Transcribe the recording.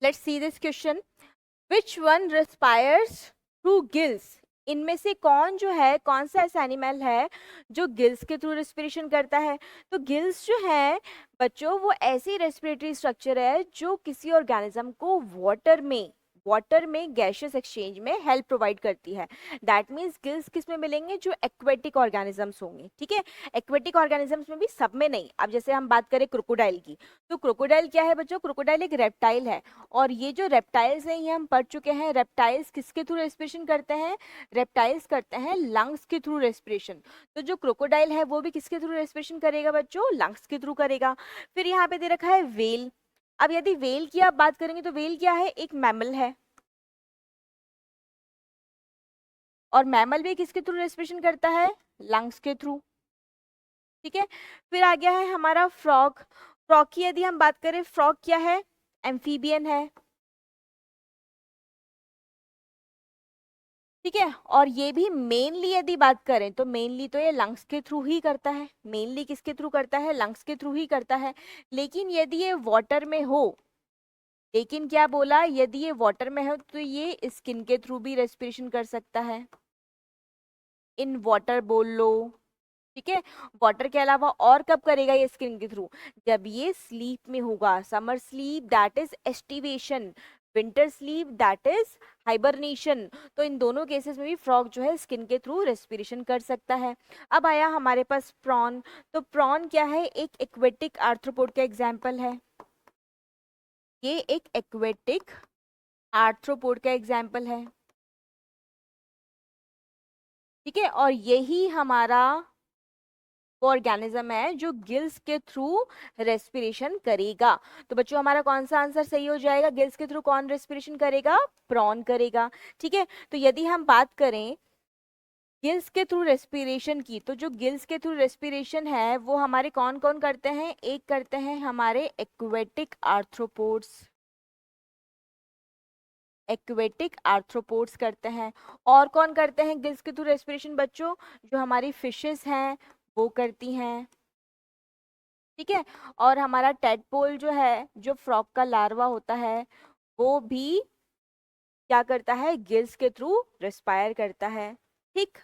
Let's see this question, which one respires through gills? इनमें से कौन जो है, कौन सा ऐसा एनिमल है जो गिल्स के थ्रू रेस्पिरेशन करता है? तो गिल्स जो है बच्चों, वो ऐसी रेस्पिरेटरी स्ट्रक्चर है जो किसी ऑर्गेनिज्म को वाटर में गैशियस एक्सचेंज में हेल्प प्रोवाइड करती है। दैट मीन्स गिल्स किस में मिलेंगे? जो एक्वेटिक ऑर्गेनिजम्स होंगे, ठीक है। एक्वेटिक ऑर्गेनिजम्स में भी सब में नहीं। अब जैसे हम बात करें क्रोकोडाइल की, तो क्रोकोडाइल क्या है बच्चों? क्रोकोडाइल एक रेप्टाइल है, और ये जो रेप्टाइल्स हैं ये हम पढ़ चुके हैं, रेप्टाइल्स किसके थ्रू रेस्पिरेशन करते हैं? रेप्टाइल्स करते हैं लंग्स के थ्रू रेस्पिरेशन। तो जो क्रोकोडाइल है वो भी किसके थ्रू रेस्पिरेशन करेगा बच्चों? लंग्स के थ्रू करेगा। फिर यहाँ पे दे रखा है वेल। अब यदि वेल की आप बात करेंगे तो वेल क्या है? एक मैमल है, और मैमल भी किसके थ्रू रेस्पिरेशन करता है? लंग्स के थ्रू, ठीक है। फिर आ गया है हमारा फ्रॉग। फ्रॉग की यदि हम बात करें, फ्रॉग क्या है? एम्फीबियन है, ठीक है। और ये भी मेनली यदि बात करें तो मेनली तो ये लंग्स के थ्रू ही करता है। मेनली किसके थ्रू करता है? लंग्स के थ्रू ही करता है। लेकिन यदि ये वाटर में हो, लेकिन क्या बोला? यदि ये वाटर में हो तो ये स्किन के थ्रू भी रेस्पिरेशन कर सकता है। इन वाटर बोल लो, ठीक है। वाटर के अलावा और कब करेगा ये? स्किन के थ्रू। जब ये स्लीप में होगा, summer sleep that is aestivation, winter sleep that is hibernation. तो इन दोनों केसेस में भी फ्रॉग जो है स्किन के थ्रू रेस्पिरेशन कर सकता है। अब आया हमारे पास प्रॉन। तो प्रॉन क्या है? एक एक्वेटिक आर्थ्रोपोड का एग्जाम्पल है। ये एक एक्वेटिक आर्थ्रोपोड का एग्जाम्पल है, ठीक है। और यही हमारा वो ऑर्गेनिज्म है जो गिल्स के थ्रू रेस्पिरेशन करेगा। तो बच्चों हमारा कौन सा आंसर सही हो जाएगा? गिल्स के थ्रू कौन रेस्पिरेशन करेगा? प्रॉन करेगा, ठीक है। तो यदि हम बात करें गिल्स के थ्रू रेस्पिरेशन की, तो जो गिल्स के थ्रू रेस्पिरेशन है वो हमारे कौन कौन करते हैं? एक करते हैं हमारे एक्वेटिक आर्थ्रोपोड्स, एक्वेटिक आर्थ्रोपोड्स करते हैं। और कौन करते हैं गिल्स के थ्रू रेस्पिरेशन बच्चों? जो हमारी फिशेस हैं वो करती हैं, ठीक है। और हमारा टेडपोल जो है, जो फ्रॉग का लार्वा होता है, वो भी क्या करता है? गिल्स के थ्रू रेस्पायर करता है, ठीक।